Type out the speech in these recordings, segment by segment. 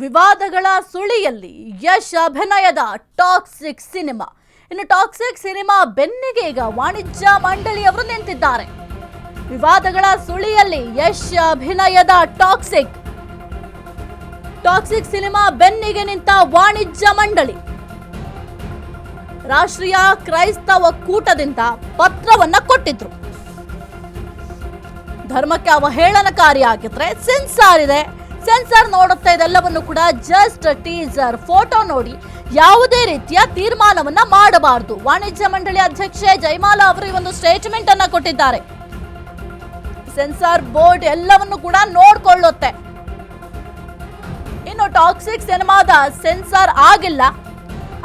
ವಿವಾದಗಳ ಸುಳಿಯಲ್ಲಿ ಯಶ್ ಅಭಿನಯದ toxic cinema. ಇನ್ನು ಟಾಕ್ಸಿಕ್ ಸಿನಿಮಾ ಬೆನ್ನಿಗೆ ಈಗ ವಾಣಿಜ್ಯ ಮಂಡಳಿಯವರು ನಿಂತಿದ್ದಾರೆ. ವಿವಾದಗಳ ಸುಳಿಯಲ್ಲಿ ಯಶ್ ಅಭಿನಯದ ಟಾಕ್ಸಿಕ್ ಸಿನಿಮಾ ಬೆನ್ನಿಗೆ ನಿಂತ ವಾಣಿಜ್ಯ ಮಂಡಳಿ ರಾಷ್ಟ್ರೀಯ ಕ್ರೈಸ್ತವ ಒಕ್ಕೂಟದಿಂದ ಪತ್ರವನ್ನ ಕೊಟ್ಟಿದ್ರು. ಧರ್ಮಕ್ಕೆ ಅವಹೇಳನಕಾರಿಯಾಗಿದ್ರೆ ಸೆನ್ಸಾರ್ ಇದೆ, ಸೆನ್ಸಾರ್ ನೋಡುತ್ತೆ. ಇದೆಲ್ಲವನ್ನು ಕೂಡ ಜಸ್ಟ್ ಟೀಸರ್ ಫೋಟೋ ನೋಡಿ ಯಾವುದೇ ರೀತಿಯ ತೀರ್ಮಾನವನ್ನ ಮಾಡಬಾರದು. ವಾಣಿಜ್ಯ ಮಂಡಳಿ ಅಧ್ಯಕ್ಷೆ ಜಯಮಾಲಾ ಅವರು ಈ ಒಂದು ಸ್ಟೇಟ್ಮೆಂಟ್ ಅನ್ನ ಕೊಟ್ಟಿದ್ದಾರೆ. ಸೆನ್ಸಾರ್ ಬೋರ್ಡ್ ಎಲ್ಲವನ್ನು ಕೂಡ ನೋಡ್ಕೊಳ್ಳುತ್ತೆ. ಇನ್ನು ಟಾಕ್ಸಿಕ್ ಸಿನಿಮಾದ ಸೆನ್ಸಾರ್ ಆಗಿಲ್ಲ,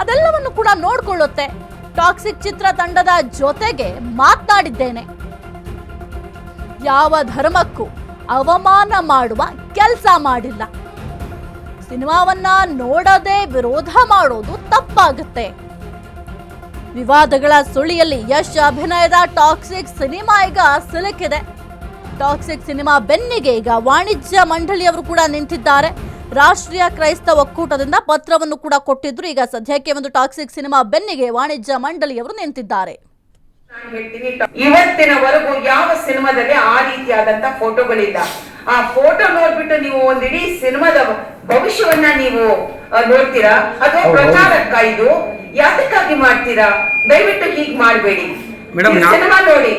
ಅದೆಲ್ಲವನ್ನು ಕೂಡ ನೋಡ್ಕೊಳ್ಳುತ್ತೆ. ಟಾಕ್ಸಿಕ್ ಚಿತ್ರತಂಡದ ಜೊತೆಗೆ ಮಾತನಾಡಿದ್ದೇನೆ, ಯಾವ ಧರ್ಮಕ್ಕೂ ಅವಮಾನ ಮಾಡುವ ಕೆಲಸ ಮಾಡಿಲ್ಲ. ಸಿನಿಮಾವನ್ನ ನೋಡದೆ ವಿರೋಧ ಮಾಡೋದು ತಪ್ಪಾಗುತ್ತೆ. ವಿವಾದಗಳ ಸುಳಿಯಲ್ಲಿ ಯಶ್ ಅಭಿನಯದ ಟಾಕ್ಸಿಕ್ ಸಿನಿಮಾ ಈಗ ಸಿಲುಕಿದೆ. ಟಾಕ್ಸಿಕ್ ಸಿನಿಮಾ ಬೆನ್ನಿಗೆ ಈಗ ವಾಣಿಜ್ಯ ಮಂಡಳಿಯವರು ಕೂಡ ನಿಂತಿದ್ದಾರೆ. ರಾಷ್ಟ್ರೀಯ ಕ್ರೈಸ್ತವ ಒಕ್ಕೂಟದಿಂದ ಪತ್ರವನ್ನು ಕೂಡ ಕೊಟ್ಟಿದ್ರು. ಈಗ ಸದ್ಯಕ್ಕೆ ಒಂದು ಟಾಕ್ಸಿಕ್ ಸಿನಿಮಾ ಬೆನ್ನಿಗೆ ವಾಣಿಜ್ಯ ಮಂಡಳಿಯವರು ನಿಂತಿದ್ದಾರೆ. ಇವತ್ತಿನವರೆಗೂ ಯಾವ ಸಿನಿಮಾದಲ್ಲಿ ಆ ರೀತಿಯಾದಂತ ಫೋಟೋಗಳಿಲ್ಲ. ಆ ಫೋಟೋ ನೋಡ್ಬಿಟ್ಟು ನೀವು ಒಂದಿಡೀ ಸಿನಿಮಾದ ಭವಿಷ್ಯವನ್ನ ನೀವು ನೋಡ್ತೀರಾ? ಅದು ಪ್ರಚಾರಕ್ಕ? ಇದು ಯಾತಕ್ಕಾಗಿ ಮಾಡ್ತೀರಾ? ದಯವಿಟ್ಟು ಹೀಗ್ ಮಾಡಬೇಡಿ. ಸಿನಿಮಾ ನೋಡಿ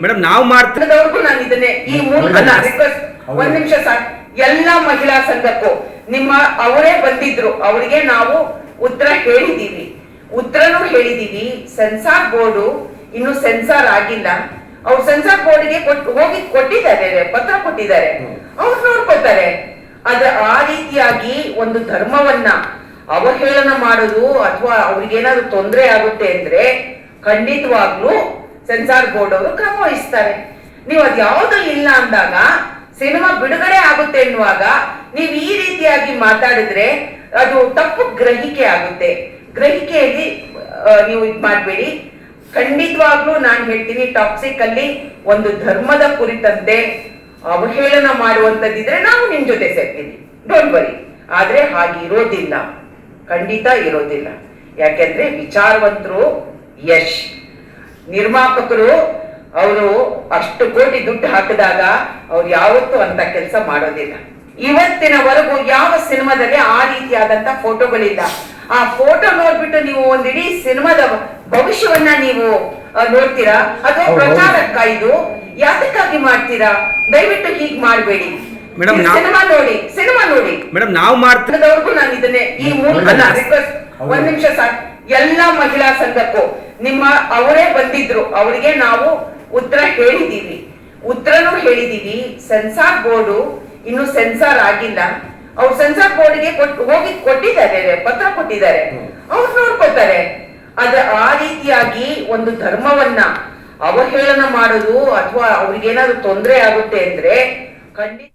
ಮೇಡಮ್, ನಾವು ಮಾಡ್ತಿರೋದವ್ರಿಗೂ ನಾನು ಇದನ್ನೇ ಈ ಮೂಲಕ ರಿಕ್ವೆಸ್ಟ್, ಒಂದ್ ನಿಮಿಷ ಸರ್, ಎಲ್ಲಾ ಮಹಿಳಾ ಸಂಘಕ್ಕೂ ಅವರೇ ಬಂದಿದ್ರು, ಅವರಿಗೆ ನಾವು ಉತ್ತರನೂ ಹೇಳಿದೀವಿ. ಸೆನ್ಸಾರ್ ಬೋರ್ಡು ಇನ್ನು ಸೆನ್ಸಾರ್ ಆಗಿಲ್ಲ. ಅವ್ರು ಸೆನ್ಸಾರ್ ಬೋರ್ಡ್ಗೆ ಹೋಗಿ ಕೊಟ್ಟಿದ್ದಾರೆ, ಪತ್ರ ಕೊಟ್ಟಿದ್ದಾರೆ, ಅವ್ರು ನೋಡ್ಕೊತಾರೆ. ಆ ರೀತಿಯಾಗಿ ಒಂದು ಧರ್ಮವನ್ನ ಅವಹೇಳನ ಮಾಡೋದು ಅಥವಾ ಅವ್ರಿಗೇನಾದ್ರು ತೊಂದರೆ ಆಗುತ್ತೆ ಅಂದ್ರೆ ಖಂಡಿತವಾಗ್ಲೂ ಸೆನ್ಸಾರ್ ಬೋರ್ಡ್ ಅವರು ಕ್ರಮ ವಹಿಸ್ತಾರೆ. ನೀವು ಅದ್ಯಾವುದೂ ಇಲ್ಲ ಅಂದಾಗ, ಸಿನಿಮಾ ಬಿಡುಗಡೆ ಆಗುತ್ತೆ ಎನ್ನುವಾಗ ನೀವು ಈ ರೀತಿಯಾಗಿ ಮಾತಾಡಿದ್ರೆ ಅದು ತಪ್ಪು ಗ್ರಹಿಕೆ ಆಗುತ್ತೆ. ಗ್ರಹಿಕೆಯಲ್ಲಿ ನೀವು ಇದು ಮಾಡಬೇಡಿ. ಖಂಡಿತವಾಗ್ಲೂ ನಾನು ಹೇಳ್ತೀನಿ, ಟಾಕ್ಸಿಕ್ ಅಲ್ಲಿ ಒಂದು ಧರ್ಮದ ಕುರಿತಂತೆ ಅವಹೇಳನ ಮಾಡುವಂತದ್ದಿದ್ರೆ ನಾವು ನಿಮ್ ಜೊತೆ ಸೇರ್ತೀವಿ, ಡೋಂಟ್ ವರಿ. ಆದ್ರೆ ಹಾಗೆ ಇರೋದಿಲ್ಲ, ಖಂಡಿತ ಇರೋದಿಲ್ಲ. ಯಾಕೆಂದ್ರೆ ವಿಚಾರವಂತರು ಯಶ್ ನಿರ್ಮಾಪಕರು ಅವರು ಅಷ್ಟು ಕೋಟಿ ದುಡ್ಡು ಹಾಕಿದಾಗ ಅವ್ರು ಯಾವತ್ತೂ ಅಂತ ಕೆಲಸ ಮಾಡೋದಿಲ್ಲ. ಇವತ್ತಿನವರೆಗೂ ಯಾವ ಸಿನಿಮಾದಲ್ಲಿ ಆ ರೀತಿಯಾದಂತ ಫೋಟೋಗಳಿಲ್ಲ. ಆ ಫೋಟೋ ನೋಡ್ಬಿಟ್ಟು ನೀವು ಒಂದಿಡೀ ಸಿನಿಮಾದ ಭವಿಷ್ಯವನ್ನ ನೀವು ನೋಡ್ತೀರಾ? ಅದು ಪ್ರಚಾರಕ್ಕ? ಇದು ಯಾತಕ್ಕಾಗಿ ಮಾಡ್ತೀರಾ? ದಯವಿಟ್ಟು ಹೀಗ್ ಮಾಡಬೇಡಿ. ಸಿನಿಮಾ ನೋಡಿ ಮೇಡಮ್, ನಾವು ಮಾಡ್ತಿರೋದವ್ರಿಗೂ ನಾನು ಇದನ್ನೇ ಈ ಮೂಲಕ ರಿಕ್ವೆಸ್ಟ್, ಒಂದ್ ನಿಮಿಷ ಸರ್, ಎಲ್ಲಾ ಮಹಿಳಾ ಸಂಘಕ್ಕೂ ಅವರೇ ಬಂದಿದ್ರು, ಅವರಿಗೆ ನಾವು ಉತ್ತರನೂ ಹೇಳಿದೀವಿ. ಸೆನ್ಸಾರ್ ಬೋರ್ಡು ಇನ್ನು ಸೆನ್ಸಾರ್ ಆಗಿಲ್ಲ. ಅವ್ರು ಸೆನ್ಸಾರ್ ಬೋರ್ಡ್ಗೆ ಹೋಗಿ ಕೊಟ್ಟಿದ್ದಾರೆ, ಪತ್ರ ಕೊಟ್ಟಿದ್ದಾರೆ, ಅವ್ರು ನೋಡ್ಕೊತಾರೆ. ಆ ರೀತಿಯಾಗಿ ಒಂದು ಧರ್ಮವನ್ನ ಅವಹೇಳನ ಮಾಡೋದು ಅಥವಾ ಅವ್ರಿಗೇನಾದ್ರು ತೊಂದರೆ ಆಗುತ್ತೆ ಅಂದ್ರೆ ಖಂಡಿತ